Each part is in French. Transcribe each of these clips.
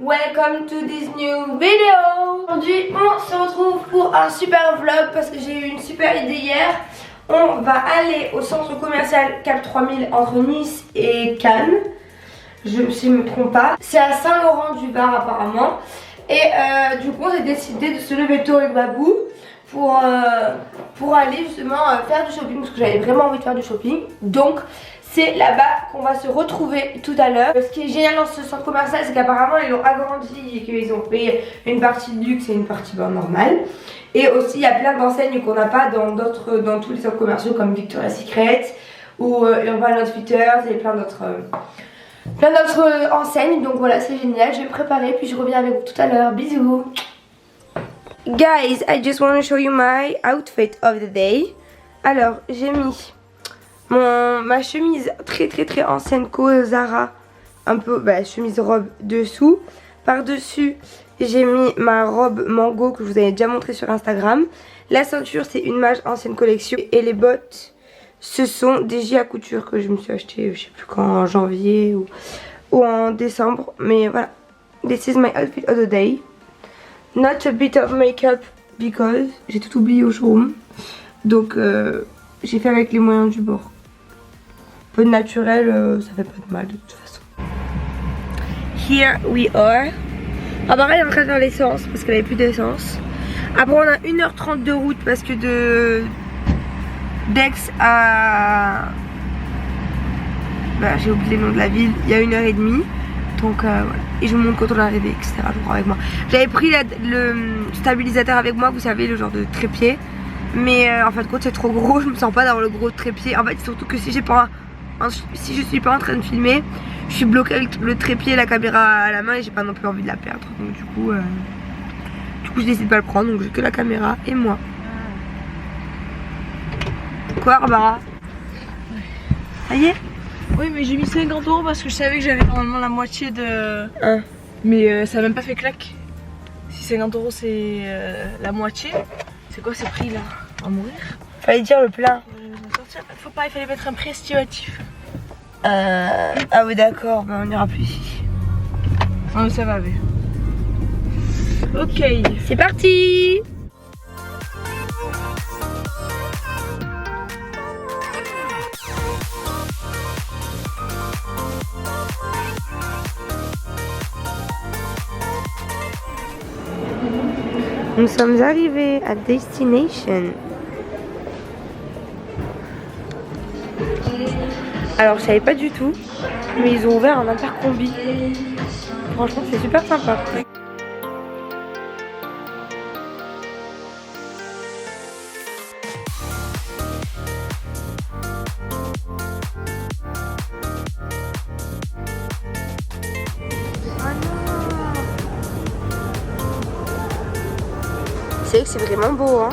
welcome to this new video. Aujourd'hui on se retrouve pour un super vlog parce que j'ai eu une super idée hier. On va aller au centre commercial Cap 3000 entre Nice et Cannes. Si je me trompe pas. C'est à Saint-Laurent-du-Var apparemment. Et du coup on s'est décidé de se lever tôt avec Babou pour aller justement faire du shopping parce que j'avais vraiment envie de faire du shopping. Donc c'est là-bas qu'on va se retrouver tout à l'heure. Ce qui est génial dans ce centre commercial, c'est qu'apparemment ils l'ont agrandi et qu'ils ont fait une partie de luxe et une partie normale. Et aussi il y a plein d'enseignes qu'on n'a pas dans tous les centres commerciaux comme Victoria's Secret ou Urban Outfitters et plein d'autres enseignes. Donc voilà, c'est génial. Je vais me préparer puis je reviens avec vous tout à l'heure. Bisous. Guys, I just want to show you my outfit of the day. Alors j'ai mis ma chemise très ancienne Zara, un peu chemise robe dessous. Par dessus j'ai mis ma robe mango que je vous avais déjà montré sur Instagram. La ceinture c'est une Maje ancienne collection et les bottes ce sont des J à couture que je me suis acheté je sais plus quand, en janvier ou en décembre. Mais voilà, this is my outfit of the day. Not a bit of makeup because j'ai tout oublié au showroom. Donc j'ai fait avec les moyens du bord. Un peu de naturel, ça fait pas de mal de toute façon. Here we are. Ah bah elle est en train de faire l'essence parce qu'elle avait plus d'essence. Après on a 1h30 de route parce que d'Aix à... j'ai oublié le nom de la ville, il y a 1h30. Donc voilà. Et je vous montre quand on est arrivé, etc. Je prends avec moi. J'avais pris le stabilisateur avec moi, vous savez, le genre de trépied. Mais en fait, quand c'est trop gros, je me sens pas d'avoir le gros trépied. En fait, surtout que si je suis pas en train de filmer, je suis bloquée avec le trépied et la caméra à la main et j'ai pas non plus envie de la perdre. Donc du coup je décide de pas le prendre. Donc j'ai que la caméra et moi. Quoi, Barbara? Ça y est? Oui, mais j'ai mis 50 € parce que je savais que j'avais normalement la moitié de... Mais ça a même pas fait claque. Si 50 € c'est la moitié, c'est quoi ce prix là? On va mourir. Fallait dire le plein. Faut pas, il fallait mettre un prix estimatif. Ah oui d'accord, on n'ira plus ici. Ah, ça va aller. Ok. C'est parti. Nous sommes arrivés à Destination. Alors je savais pas du tout, mais ils ont ouvert un intercombi. Franchement c'est super sympa. C'est vrai que c'est vraiment beau hein.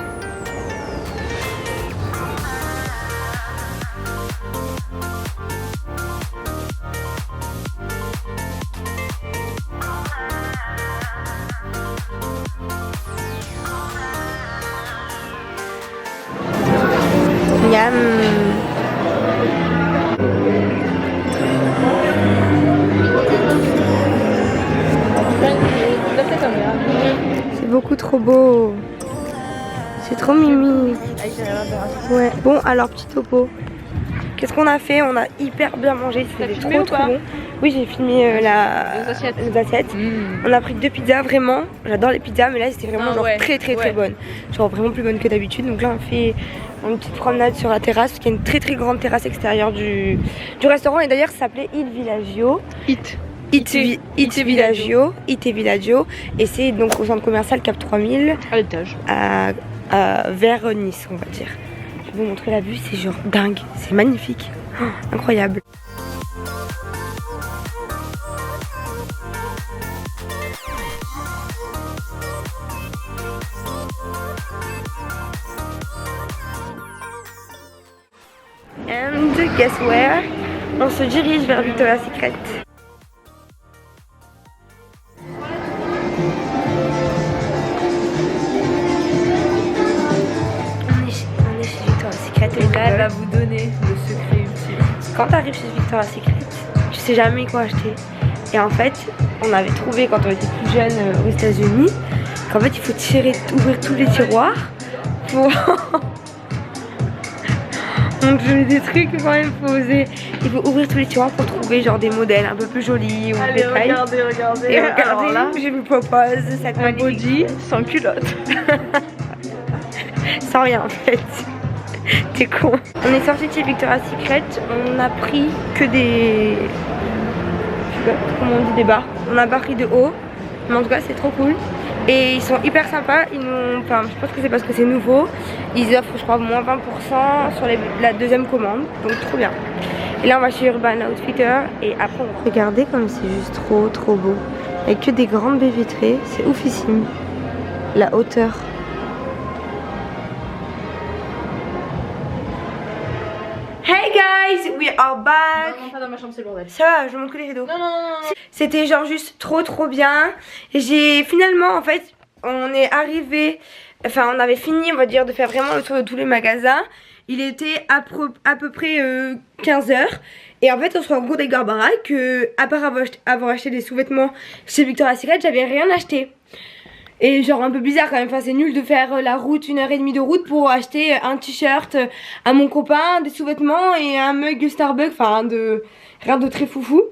Miam. C'est beaucoup trop beau. C'est trop mimi. Ouais. Bon alors petit topo. Qu'est-ce qu'on a fait? On a hyper bien mangé. C'était trop bon. Oui j'ai filmé les assiettes. On a pris 2 pizzas vraiment. J'adore les pizzas mais là c'était vraiment très bonne. Genre vraiment plus bonne que d'habitude. Donc là on fait une petite promenade sur la terrasse parce qu'il y a une très grande terrasse extérieure du restaurant. Et d'ailleurs ça s'appelait Il Villaggio. It Villaggio. Et c'est donc au centre commercial Cap 3000. À l'étage. Vers Nice on va dire. Je vais vous montrer la vue, c'est genre dingue, c'est magnifique, incroyable. And guess where? On se dirige vers Victoria's Secret. Et là, elle va vous donner le secret ultime. Quand tu arrives chez Victoria's Secret, tu sais jamais quoi acheter. Et en fait, on avait trouvé quand on était plus jeune aux États-Unis, qu'en fait il faut ouvrir tous les tiroirs pour... Donc j'ai des trucs quand même, il faut ouvrir tous les tiroirs pour trouver genre des modèles un peu plus jolis ou Allez, des tailles. regardez. Et regardez, Alors là, je vous propose cette un body sans culotte. sans rien en fait. T'es con. On est sorti de chez Victoria's Secret, on a pris que des... Je sais pas comment on dit, des bas. On a pas pris de haut, mais en tout cas c'est trop cool. Et ils sont hyper sympas, enfin je pense que c'est parce que c'est nouveau. Ils offrent je crois moins 20% sur la deuxième commande, donc trop bien. Et là on va chez Urban Outfitter et après on va regarder comme c'est juste trop beau. Avec que des grandes baies vitrées, c'est oufissime. La hauteur. Hey guys, we are back. Non, pas dans ma chambre, c'est le bordel. Ça va, je montre que les rideaux. Non. C'était genre juste trop bien. J'ai finalement en fait, on est arrivé, enfin on avait fini on va dire de faire vraiment le tour de tous les magasins. Il était à peu près 15h. Et en fait on se rend compte avec Barbara que à part avoir acheté des sous-vêtements chez Victoria's Secret, j'avais rien acheté. Et genre un peu bizarre quand même, enfin c'est nul de faire la route, 1h30 de route pour acheter un t-shirt à mon copain, des sous-vêtements et un mug Starbucks, enfin rien de très foufou.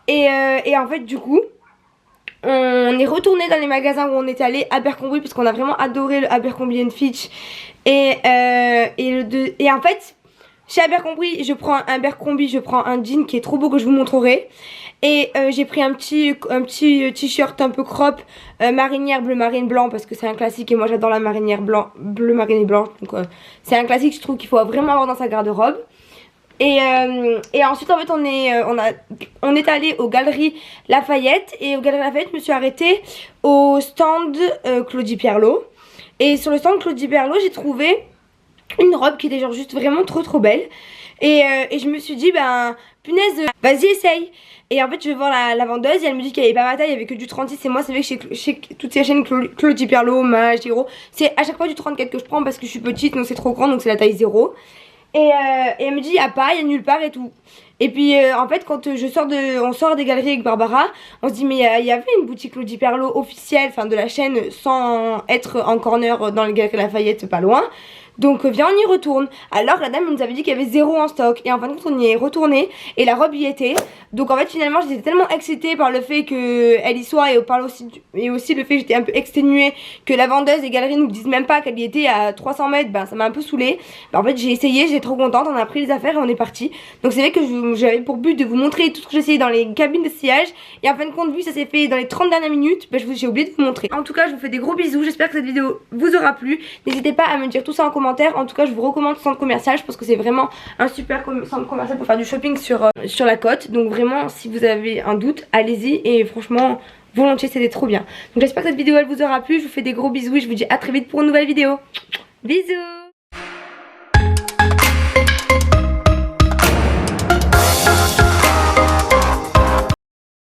Et en fait du coup on est retourné dans les magasins où on était allé, Abercrombie, parce qu'on a vraiment adoré le Abercrombie & Fitch. Et en fait chez Abercrombie je prends un jean qui est trop beau que je vous montrerai. Et j'ai pris un petit t-shirt un peu crop marinière bleu marine blanc parce que c'est un classique et moi j'adore la marinière bleu marine et blanc. Donc c'est un classique, je trouve qu'il faut vraiment avoir dans sa garde-robe. Et ensuite en fait on est allé aux Galeries Lafayette. Et aux Galeries Lafayette je me suis arrêtée au stand Claudie Pierlot. Et sur le stand Claudie Pierlot j'ai trouvé une robe qui était genre juste vraiment trop belle. Et je me suis dit ben punaise, vas-y essaye. Et en fait je vais voir la vendeuse et elle me dit qu'il n'y avait pas ma taille, il n'y avait que du 36. Et moi c'est vrai que chez toutes ces chaînes Claudie Pierlot, Mage, Giro, c'est à chaque fois du 34 que je prends parce que je suis petite, donc c'est trop grand, donc c'est la taille 0. Et elle me dit il n'y a pas, il y a nulle part et tout. Et puis en fait quand on sort des galeries avec Barbara, on se dit mais il y avait une boutique Claudie Pierlot officielle, enfin de la chaîne, sans être en corner dans les Galeries Lafayette pas loin. Donc viens on y retourne. Alors la dame nous avait dit qu'il y avait 0 en stock. Et en fin de compte on y est retourné et la robe y était. Donc en fait finalement j'étais tellement excitée par le fait qu'elle y soit. Et aussi le fait que j'étais un peu exténuée que la vendeuse des galeries nous disent même pas qu'elle y était à 300 mètres. Ben ça m'a un peu saoulée. Ben, en fait j'ai essayé, j'étais trop contente. On a pris les affaires et on est parti. Donc c'est vrai que j'avais pour but de vous montrer tout ce que j'essayais dans les cabines de sillage. Et en fin de compte vu que ça s'est fait dans les 30 dernières minutes, ben, j'ai oublié de vous montrer. En tout cas je vous fais des gros bisous. J'espère que cette vidéo vous aura plu. N'hésitez pas à me dire tout ça en commentaire. En tout cas je vous recommande ce centre commercial. Je pense que c'est vraiment un super centre commercial pour faire du shopping sur la côte. Donc vraiment si vous avez un doute allez-y. Et franchement volontiers c'était trop bien. Donc j'espère que cette vidéo elle vous aura plu. Je vous fais des gros bisous et je vous dis à très vite pour une nouvelle vidéo. Bisous.